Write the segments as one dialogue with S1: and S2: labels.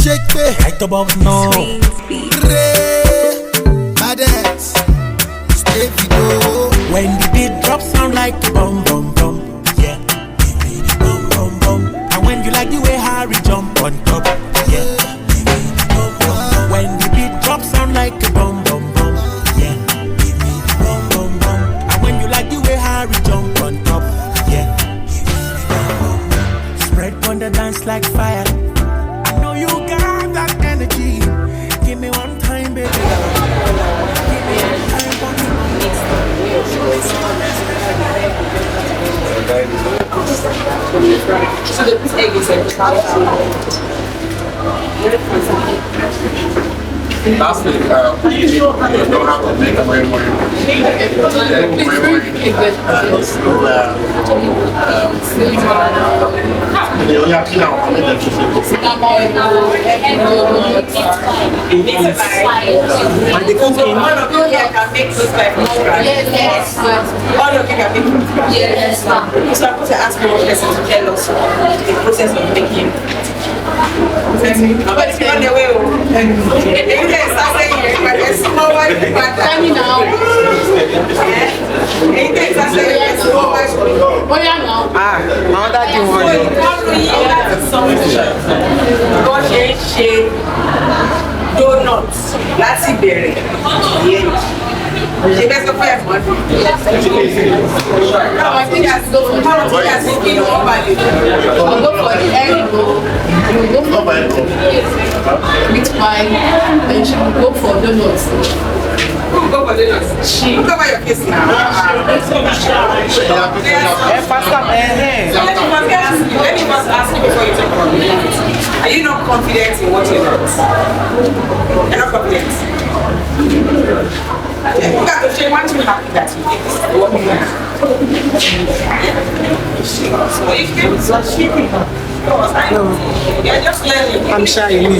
S1: Shake me
S2: right above now.
S1: Baddest, stay video.
S2: When the beat drops, sound like a bum bum bum. Yeah, give me the bum bum bum. And when you like the way Harry jump on top. Yeah, give me the bum bum bum. When the beat drops, sound like a bum bum bum. Yeah, give me the bum bum bum. And when you like the way Harry jump on top. Yeah, give me the bum bum bum. Spread on the dance like fire. I know you got that energy. Give me one time, baby. Give me one time,
S3: So the egg is
S4: Lastly, you don't have to make a way more.
S3: And the cooking, all of you here can make food by from scratch. Yes. All of you can make food from scratch. Yes. So I'm going to ask one person to tell us the process of making. But if you're on the way, you guys start saying, but there's so much. Tell me now. You guys start saying, there's so much. Oh, yeah, now.
S5: Now that you want
S3: it. Donuts. Láti bẹ̀rẹ̀. She best of five months. I think that's go for I'll go for the egg roll. You go for with wine. Then she will go for donuts. Who go for donuts? She. Look over your face now. Let me first ask you before you talk about it. Are you not confident in what you're not? You're not confident. You got to say once you're happy that you did this. What you want. So if you're sleeping, you're just learning.
S5: I'm shy.
S3: Let me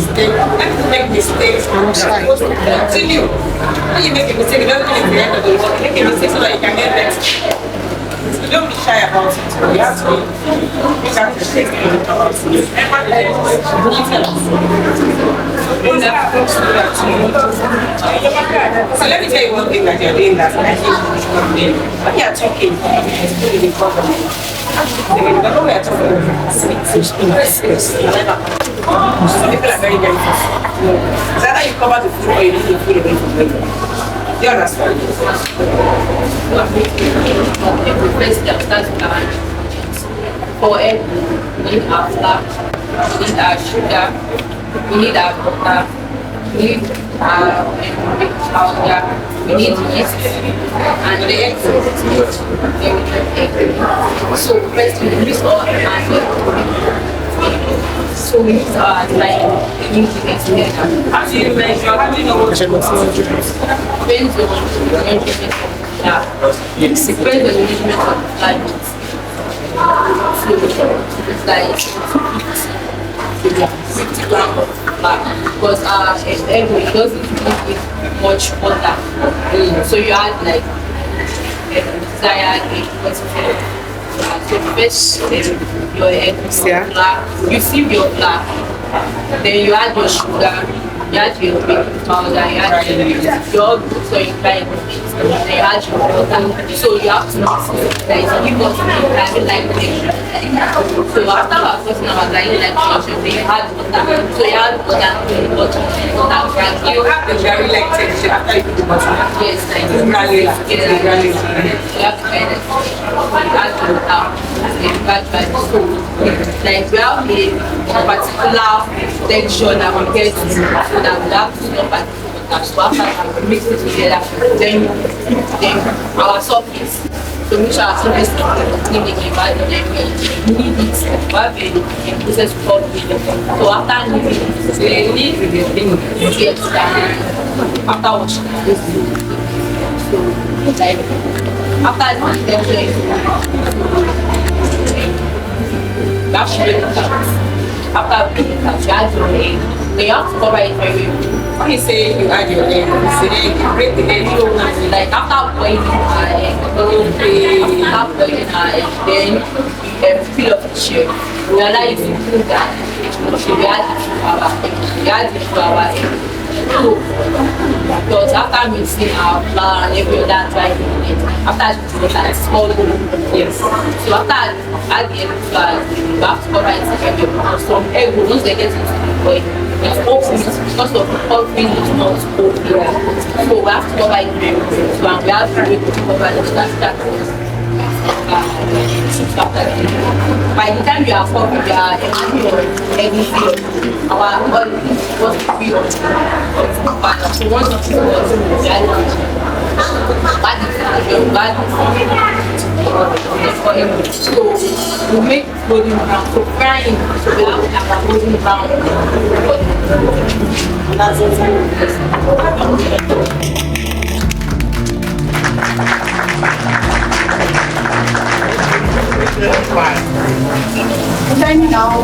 S3: make mistakes.
S5: I'm shy.
S3: Continue. When you make a mistake, it doesn't mean it's the end of the world. Make a mistake so that you can get better. So don't be shy about it. You have to take it about So let me tell you one thing that you're doing that I think you should not do. When you're talking, it's putting in front of you. When we are talking, some people are very fussy. It's either you cover the food or you leave the food away from them. Do you understand?
S6: For egg, we need our flour, we need our sugar, we need our butter, we need our milk powder, we need yeast, and the egg. Then we need egg. So first we mix all and so we mix our ingredients together.
S3: How do you measure? How do you know what you want?
S6: Depends on the measurement of the flour. Yes. Depends on the measurement of the flour. So it's like 50 grams of flour because our egg it doesn't need much water. So you add like desired egg. So first your egg, your flour, you sieve your flour, then you add your sugar, you add your baking powder, you add your so you try it, then you add your water. So you have to mix it. Like give us like texture. So after our first number, like texture, then you add water. So you add water to the water.
S3: You have the very like texture after you put the butter.
S6: Yes, like
S3: the granule.
S6: the granule. You have to add it. You add the water. Then you add the soap. Like we have a particular texture that we get so that we have to know particular. So after we mix it together, then our surface. So make sure our surface is make a value, then we knead it. We have a process called kneading. So after kneading, we knead the thing. Yes, after washing it. So like after the temperature is that should be the after breaking it out, you add your egg. Then you have to cover it very well.
S3: When you say you add your egg, you say you break the egg.
S6: Like after boiling our egg, then you fill up the shell. We allow you to do that. we had it for our egg. So, because after mixing our flour and every other dry ingredient, after it was like small yes. So after at the end flour, we have to cover it again because some egg once they get into the oil, it's open because of the oven is not open. So we have to cover it very well. So and we have to wait to cover it by the time you are covered, you are everything. Our oil was free of fire. So once it was so we make golden brown. So frying, so we have our golden brown. That's
S3: Then now.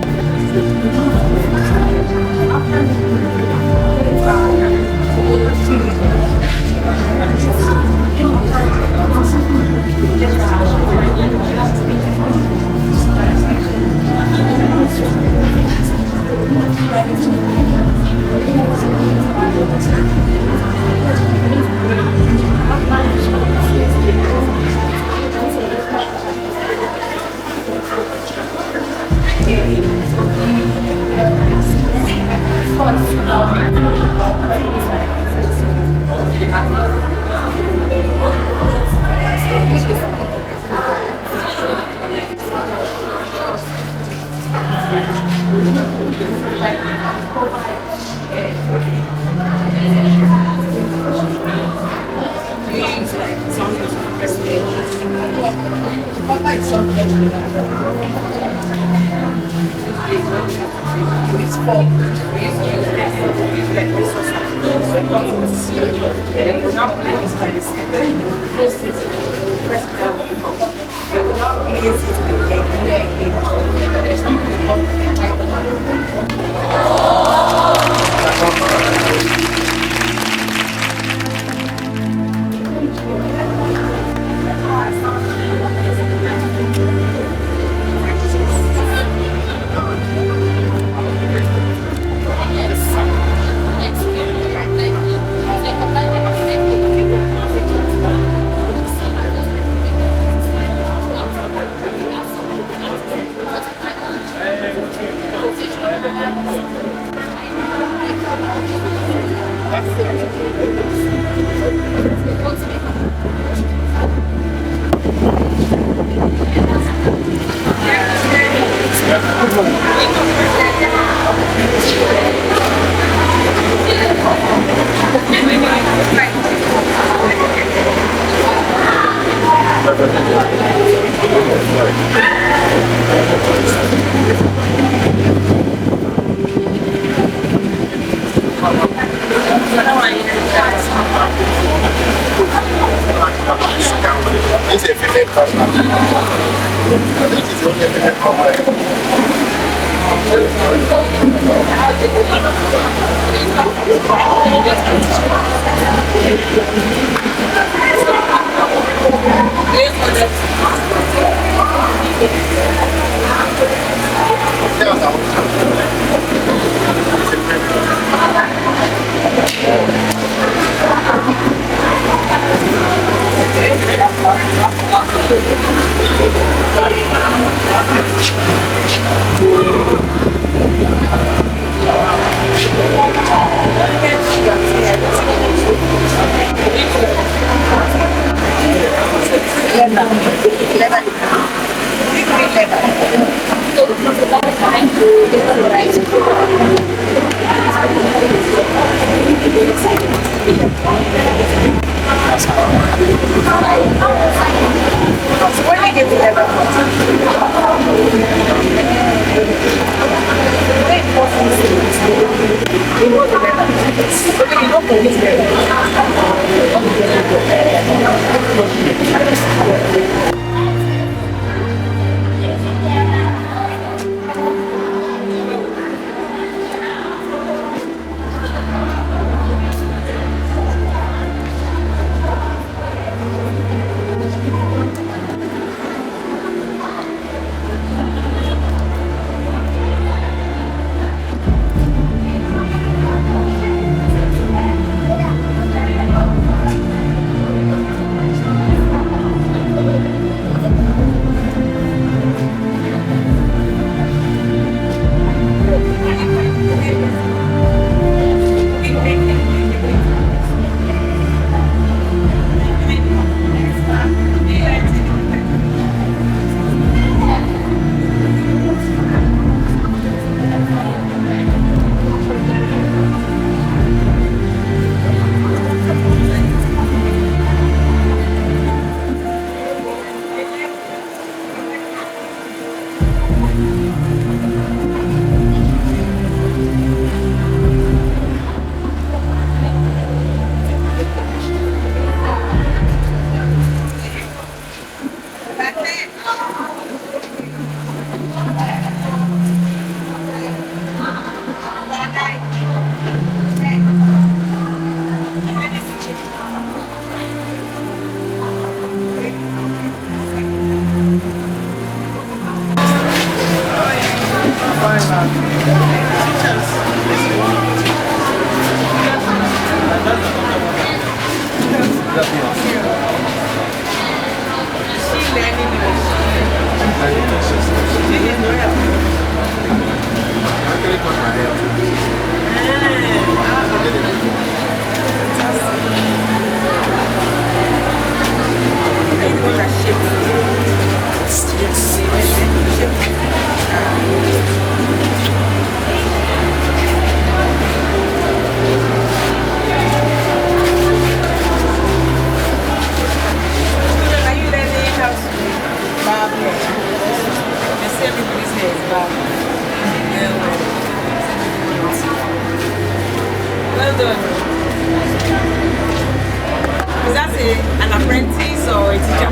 S3: apprentice or a teacher?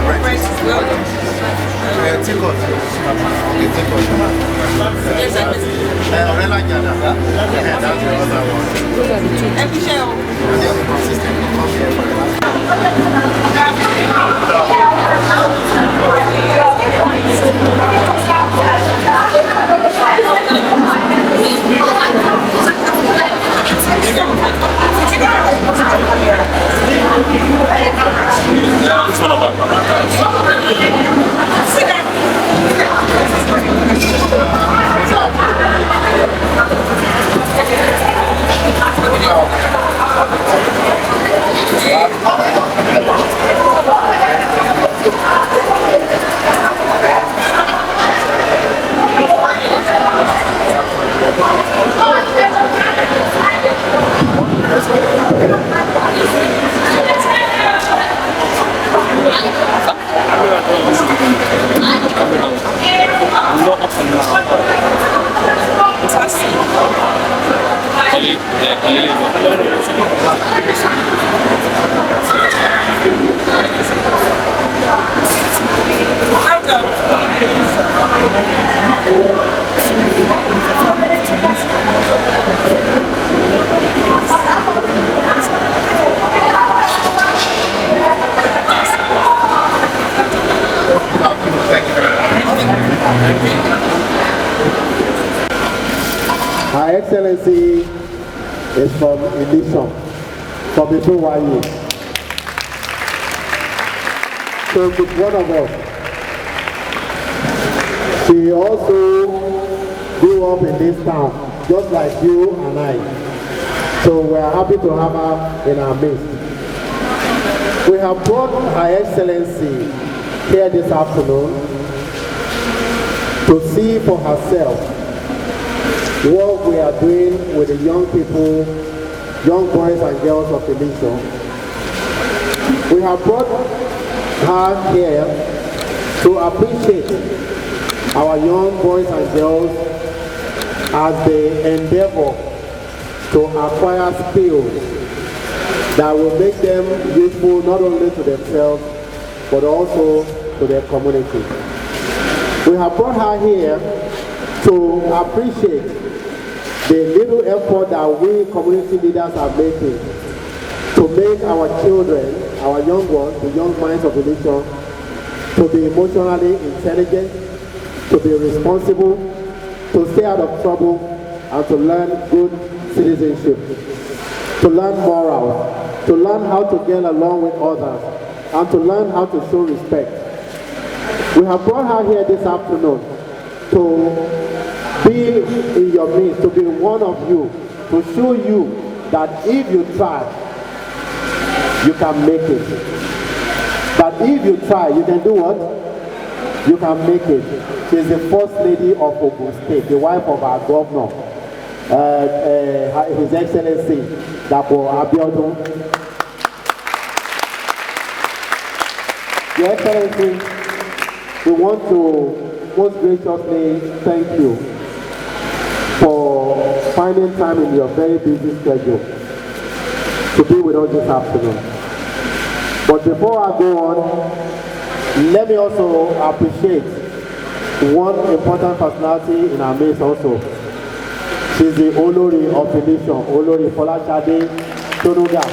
S3: Apprentice. Well done.
S1: Take us.
S3: Yes, I missed.
S1: Umbrella Jada. That's the other one.
S3: Every share.
S1: Just consistent. Come here for the last.
S5: Her Excellency is from Ilisan, from the YA. So she's one of us. She also grew up in this town, just like you and I. So we are happy to have her in our midst. We have brought Her Excellency here this afternoon to see for herself what we are doing with the young people, young boys and girls of Ilisan. We have brought her here to appreciate our young boys and girls as they endeavor to acquire skills that will make them useful not only to themselves but also to their community. We have brought her here to appreciate the little effort that we community leaders are making to make our children, our young ones, the young minds of the nation, to be emotionally intelligent, to be responsible, to stay out of trouble, and to learn good citizenship, to learn morals, to learn how to get along with others, and to learn how to show respect. We have brought her here this afternoon to be in your midst, to be one of you, to show you that if you try, you can make it. That if you try, you can do what? You can make it. She's the First Lady of Ogun State, the wife of our governor, His Excellency Dapo Abiodun. Your Excellency, we want to most graciously thank you for finding time in your very busy schedule to be with us this afternoon. But before I go on, let me also appreciate one important personality in our midst also. She's the Olori of Ilisan, Olori Folashade Tonuga.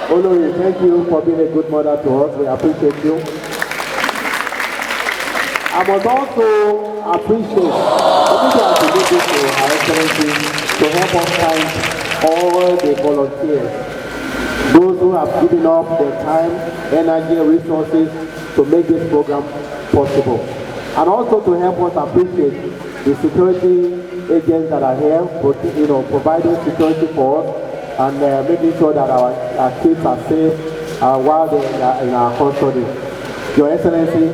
S5: Olori, thank you for being a good mother to us. We appreciate you. I must also appreciate Her Excellency to help us find all the volunteers, those who have given up their time, energy, resources to make this program possible. And also to help us appreciate the security agents that are here, providing security for us and making sure that our kids are safe while they are in our custody. Your Excellency,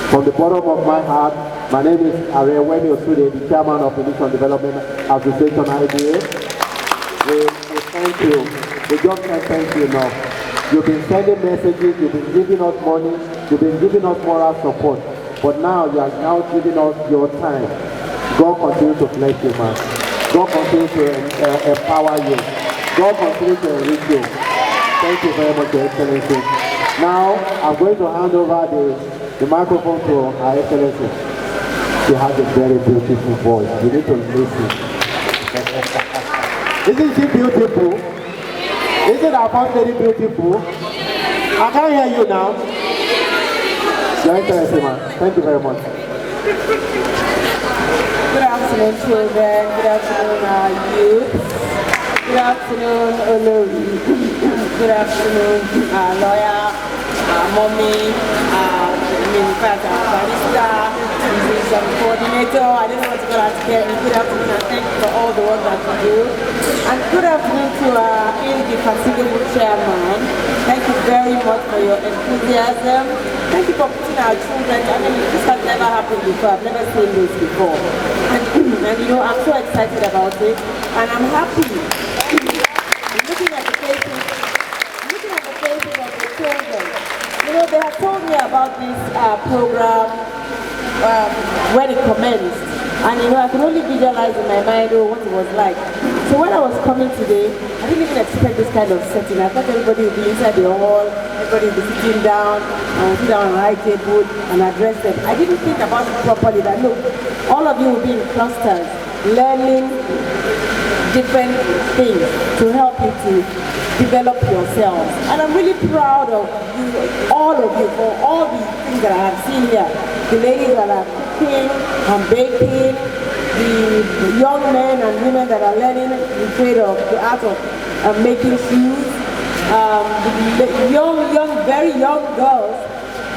S5: from the bottom of my heart, my name is Arewemi Osude, the chairman of the Ilisan Development Association IDA. We thank you. We just can't thank you enough. You've been sending messages, you've been giving us money, you've been giving us moral support, but now you are now giving us your time. God continue to bless you, man. God continue to empower you. God continue to enrich you. Thank you very much, Your Excellency. Now, I'm going to hand over the microphone to Her Excellency. She has a very beautiful voice. You need to listen. Isn't she beautiful? Isn't our First Lady beautiful? I can't hear you now. Your Excellency, man. Thank you very much.
S7: Good afternoon, children. Good afternoon, youth. Good afternoon, Olori. Good afternoon, lawyer, mommy, in fact, barista, musician coordinator. I don't know what to call out here. Good afternoon, and thank you for all the work that you do. And good afternoon to indefatigable chairman. Thank you very much for your enthusiasm. Thank you for putting our children. I mean, this has never happened before. I've never seen this before. And you know, I'm so excited about it. And I'm happy looking at the faces of the children. You know, they have told me about this program when it commenced. And you know, I could only visualize in my mind what it was like. So when I was coming today, I didn't even expect this kind of setting. I thought everybody would be inside the hall, everybody would be sitting down, and would sit down on the right table and address them. I didn't think about it properly that look, all of you will be in clusters, learning different things to help you to develop yourselves. And I'm really proud of you, all of you, for all the things that I have seen here. The ladies that are cooking and baking, the young men and women that are learning the trade of the art of making shoes, the very young girls,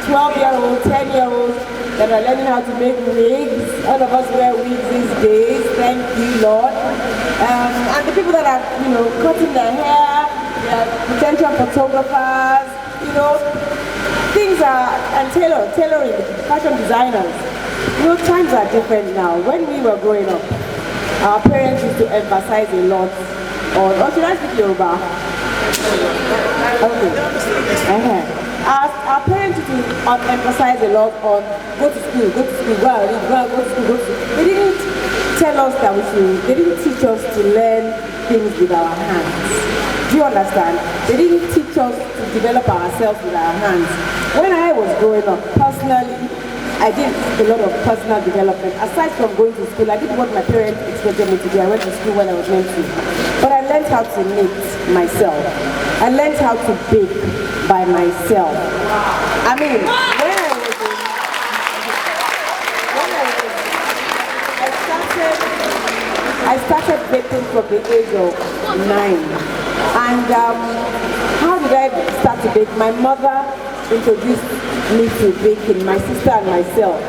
S7: 12-year-olds, 10-year-olds that are learning how to make wigs. All of us wear wigs these days, thank you, Lord. And the people that are, you know, cutting their hair, they are potential photographers, you know, things are, and tailoring, fashion designers. You know, times are different now. When we were growing up, our parents used to emphasize a lot on, or should I speak Yoruba? Okay. Our parents used to emphasize a lot on go to school, go to school, go to school. They didn't tell us that they didn't teach us to learn things with our hands. Do you understand? They didn't teach us to develop ourselves with our hands. When I was growing up, personally, I did a lot of personal development. Aside from going to school, I did what my parents expected me to do. I went to school when I was meant to. But I learned how to knit myself. I learned how to bake by myself. I mean, I started baking from the age of 9. And how did I start to bake? My mother introduced me to baking, my sister and myself.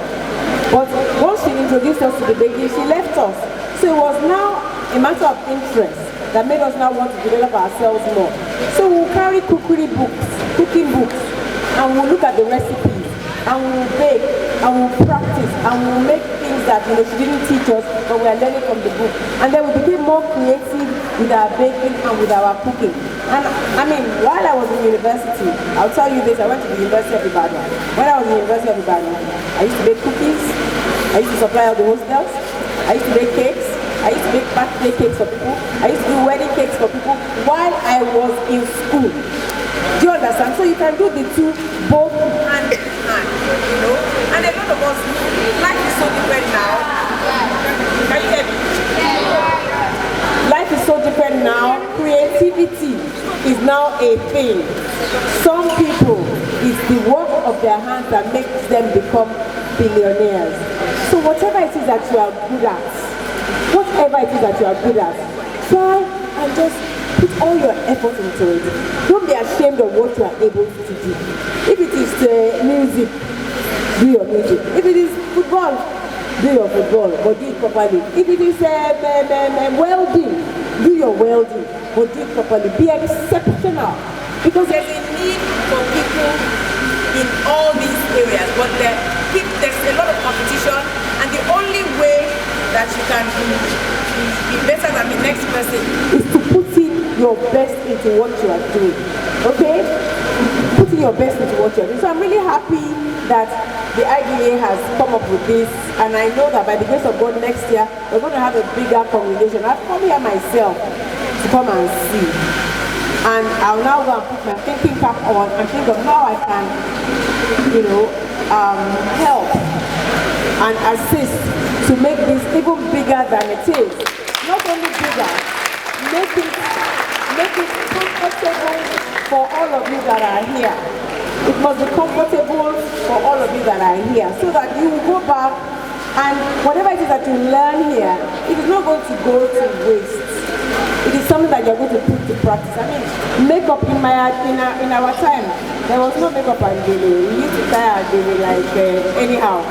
S7: But once she introduced us to the baking, she left us. So it was now a matter of interest that made us now want to develop ourselves more. So we'll carry cooking books, and we'll look at the recipes, and we'll bake, and we'll practice, and we'll make things that, you know, she didn't teach us, but we are learning from the book. And then we became more creative with our baking and with our cooking. And I mean, while I was in university, I'll tell you this, I went to the University of Ibadan. When I was in the University of Ibadan, I used to bake cookies, I used to supply all the hostels, I used to bake cakes, I used to make birthday cakes for people, I used to do wedding cakes for people while I was in school. Do you understand? So you can do the two both hand in hand, you know? And a lot of us, life is so different now. Can you hear me? Life is so different now. Creativity is now a thing. Some people, it's the work of their hands that makes them become billionaires. So whatever it is that you are good at, try and just put all your effort into it. Don't be ashamed of what you are able to do. If it is music, do your music. If it is football, do your football, but do it properly. If it is welding, do your welding, but do it properly. Be exceptional, because there's a need for people in all these areas, but there's a lot of competition, and the only way that you can be better than the next person is to put in your best into what you are doing. Okay? putting your best into what you're doing. So I'm really happy that the IDA has come up with this, and I know that by the grace of God next year, we're going to have a bigger congregation. I've come here myself to come and see. And I'll now go and put my thinking cap on and think of how I can, help and assist to make this even bigger than it is. Not only bigger, make it comfortable for all of you that are here. It must be comfortable for all of you that are here, so that you will go back and whatever it is that you learn here, it is not going to go to waste. It is something that you're going to put to practice. I mean, makeup in our time, there was no makeup and daily. We used to tie our daily like anyhow.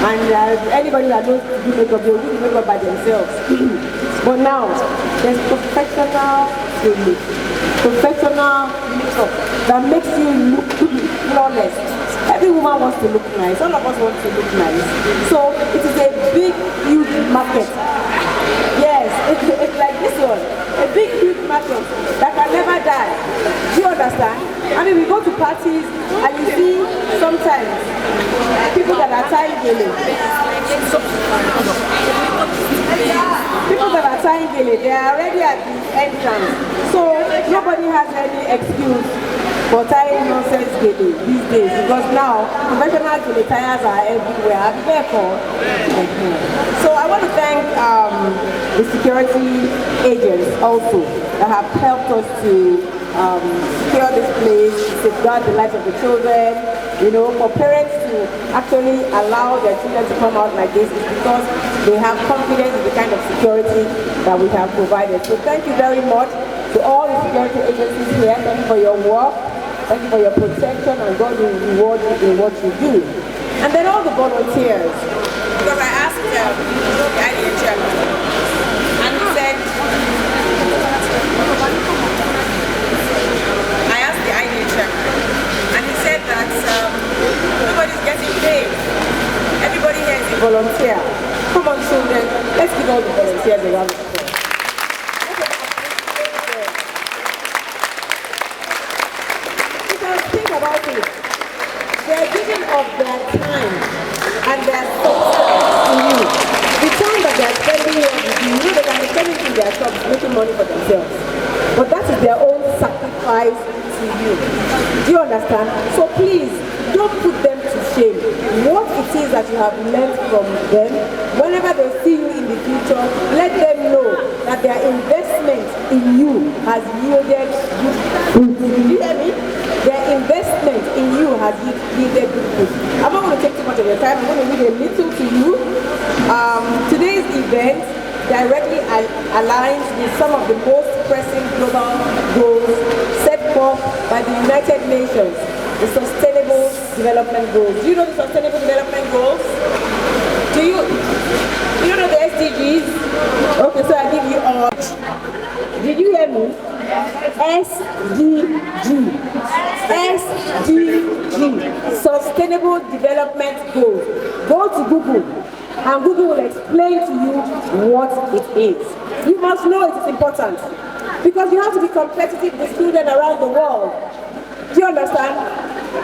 S7: And anybody that knows to do makeup, they will do the makeup by themselves. But now, there's professional makeup that makes you look flawless. Every woman wants to look nice. All of us want to look nice. So it is a big, huge market. Yes, it's like this one. A big, huge market that can never die. Do you understand? I mean, we go to parties and you see sometimes people that are tying gele. People that are tying gele, they are already at the entrance. So nobody has any excuse for tying nonsense gele these days, because now professional gele tires are everywhere. Therefore, so I want to thank the security agents also that have helped us to secure this place, safeguard the lives of the children. For parents to actually allow their children to come out like this is because they have confidence in the kind of security that we have provided. So thank you very much to all the security agencies here. Thank you for your work. Thank you for your protection, and God will reward you in what you do. And then all the volunteers. Because I asked the IDA chairman, and he said, I asked the IDA chairman, and he said that nobody's getting paid. Everybody here is a volunteer. Come on, children, let's give all the volunteers a round of applause. Think about it. They are giving of their time and their thoughts to you. The time that they are spending here with you, they can be spending in their shops making money for themselves. But that is their own sacrifice to you. Do you understand? So please, don't put them to shame. What it is that you have learned from them, whenever they see you in the future, let them know that their investment in you has yielded good fruit. Do you hear me? Their investment in you has yielded good fruit. I'm not going to take too much of your time. I'm going to read a little to you. Today's event directly aligns with some of the most pressing global goals set forth by the United Nations, the Sustainable Development Goals. Do you know the Sustainable Development Goals? Do you know the SDGs? Okay, so I give you all. Did you hear me? SDG. SDG. Sustainable Development Goals. Go to Google and Google will explain to you what it is. You must know it is important because you have to be competitive with children around the world. Do you understand?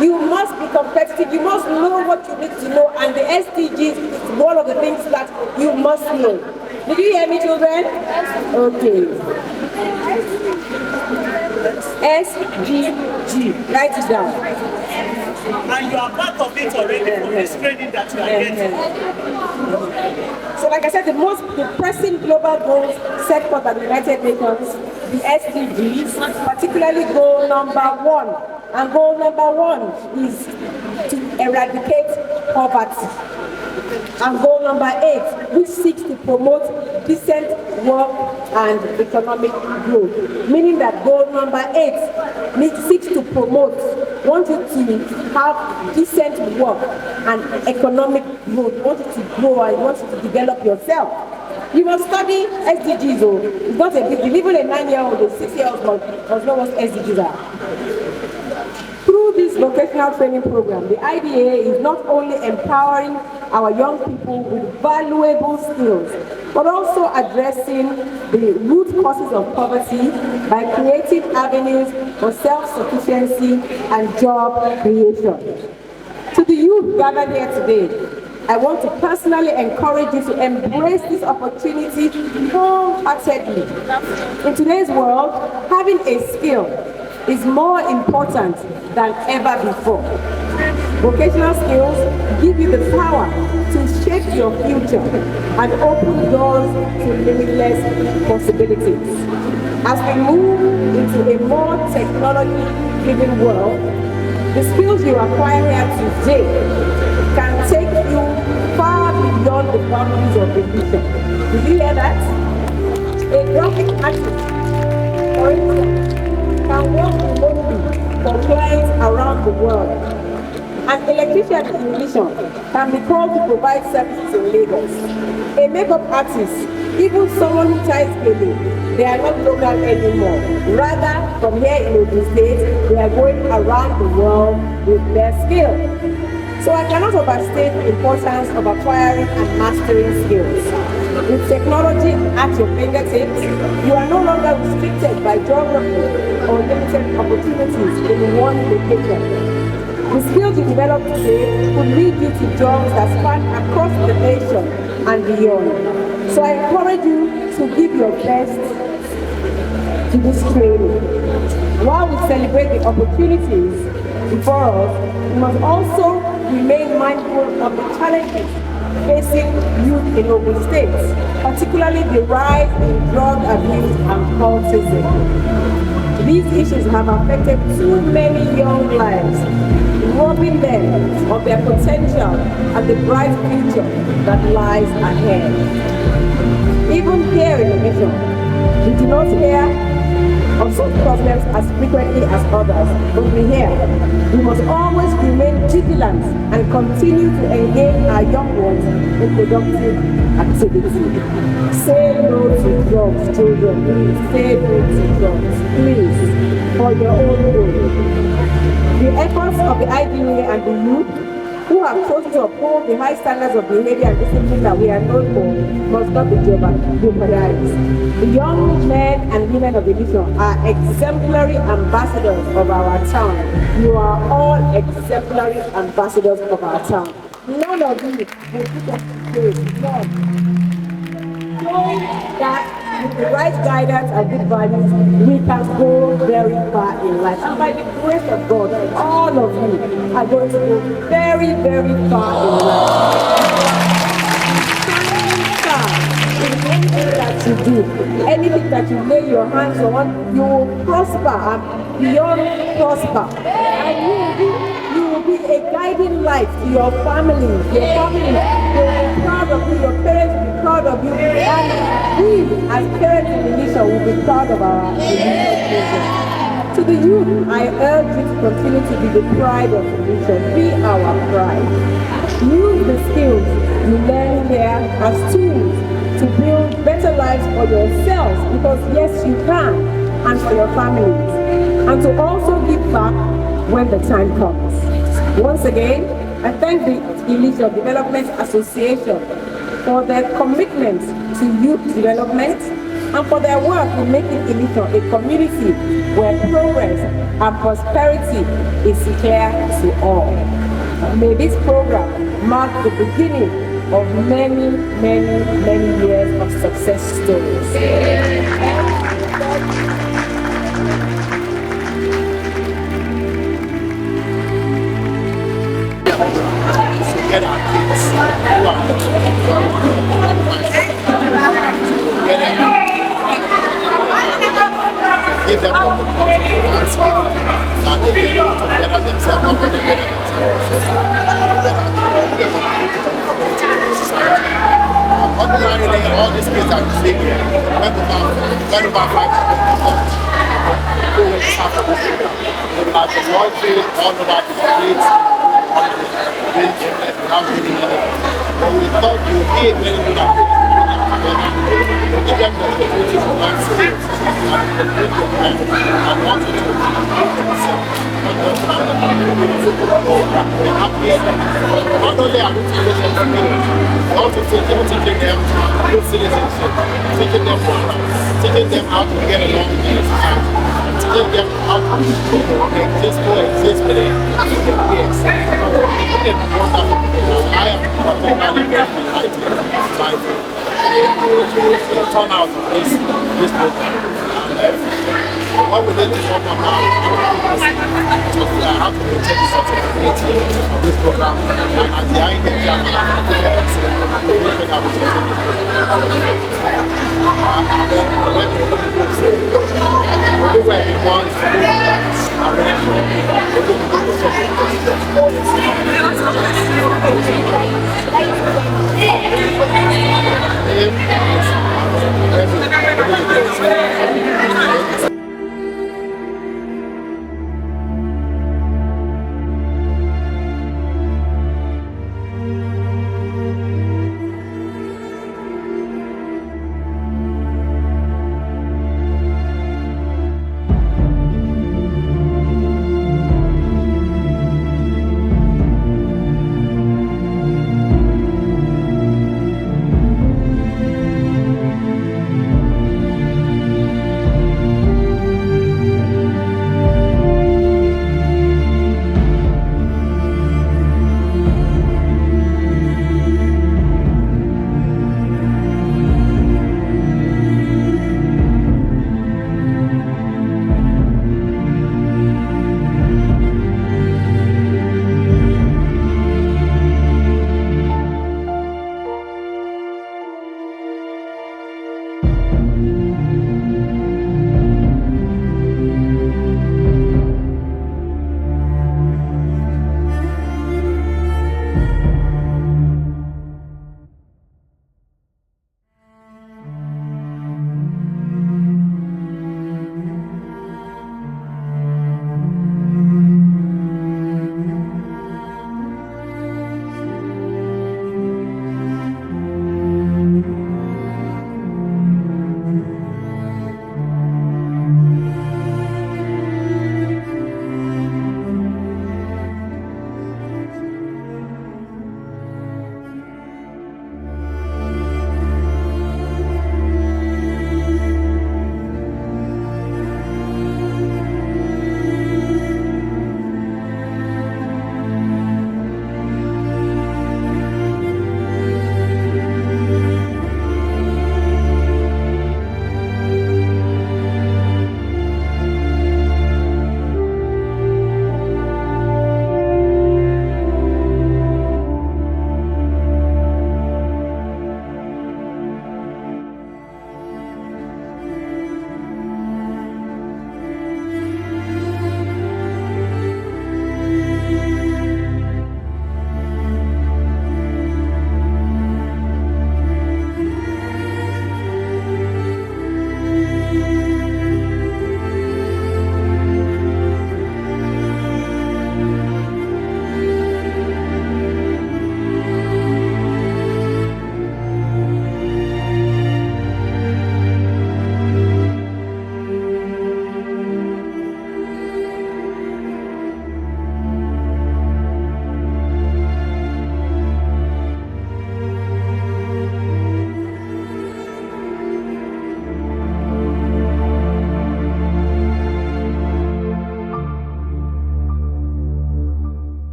S7: You must be competitive. You must know what you need to know, and the SDGs is one of the things that you must know. Did you hear me, children? Okay. SDG. Write it down.
S2: And you are part of it already from this training that you are getting.
S7: So like I said, the pressing global goals set forth by the United Nations, the SDGs, particularly goal number 1. And goal number 1 is to eradicate poverty. And goal number 8, which seeks to promote decent work and economic growth. Meaning that goal number 8 seeks to promote, wants you to have decent work and economic growth, wants you to grow and wants you to develop yourself. You must study SDGs, though. It's not a big deal. Even a 9-year-old or 6-year-old must know what SDGs are. Through this this vocational training program, the IDA is not only empowering our young people with valuable skills, but also addressing the root causes of poverty by creating avenues for self-sufficiency and job creation. To the youth gathered here today, I want to personally encourage you to embrace this opportunity wholeheartedly. In today's world, having a skill is more important than ever before. Vocational skills give you the power to shape your future and open doors to limitless possibilities. As we move into a more technology-driven world, the skills you acquire here today can take you far beyond the boundaries of the vision. Did you hear that? A graphic artist, for instance, can work remotely for clients around the world. An electrician in Ilisan can be called to provide services in Lagos. A makeup artist, even someone who ties baby, they are not local anymore. Rather, from here in Ogun State, they are going around the world with their skills. So I cannot overstate the importance of acquiring and mastering skills. With technology at your fingertips, you are no longer restricted by geography or limited opportunities in one location. The skills you develop today could lead you to jobs that span across the nation and beyond. So I encourage you to give your best to this training. While we celebrate the opportunities before us, we must also remain mindful of the challenges facing youth in Ogun State, particularly the rise in drug abuse and cultism. These issues have affected too many young lives, robbing them of their potential and the bright future that lies ahead. Even here in the mission, we do not hear of such problems as frequently as others, but we must always remain vigilant and continue to engage our young ones in productive activity. Say no to drugs, children, please. Say no to drugs, please, for your own good. The efforts of the IDA and the youth who have chosen to uphold the high standards of behavior and discipline that we are known for must not be jeopardized. The young men and women of the mission are exemplary ambassadors of our town. You are all exemplary ambassadors of our town. None of you will put us to shame. None. Knowing that with the right guidance and good values, we can go very far in life. And by the grace of God, all of you are going to go very, very far in life. Anything that you do, anything that you lay your hands on, you will prosper and beyond prosper. And you will be a guiding light to your family. Your family will be proud of you, your parents will be proud of you, and we as parents in the nation will be proud of our children. To the youth, I urge you to continue to be the pride of the nation. Be our pride. Use the skills you learn here as tools to build better lives for yourselves, because yes, you can, and for your families, and to also give back when the time comes. Once again, I thank the Ilisan Development Association for their commitment to youth development and for their work in making Ilisan a community where progress and prosperity is clear to all. May this program mark the beginning of many, many, many years of success stories.
S4: Get our kids who give them the opportunity and skill that they can able to better themselves and better ordinarily, all these kids are sleeping. When about 5 who will start to they will have the world field all over the streets, all the buildings without any money. But we thought you would be very good at it. give them the opportunity to learn skills and bring your mind and want to do not only are we teaching them skills, we also teaching them good citizenship, teaching them morals, teaching them how to get along in the society, teaching them how to coexist with their peers. It's wonderful. I am particularly very delighted by the turnout of this program. What we need to talk about is how to maintain the sustainability of this program, and at the end of the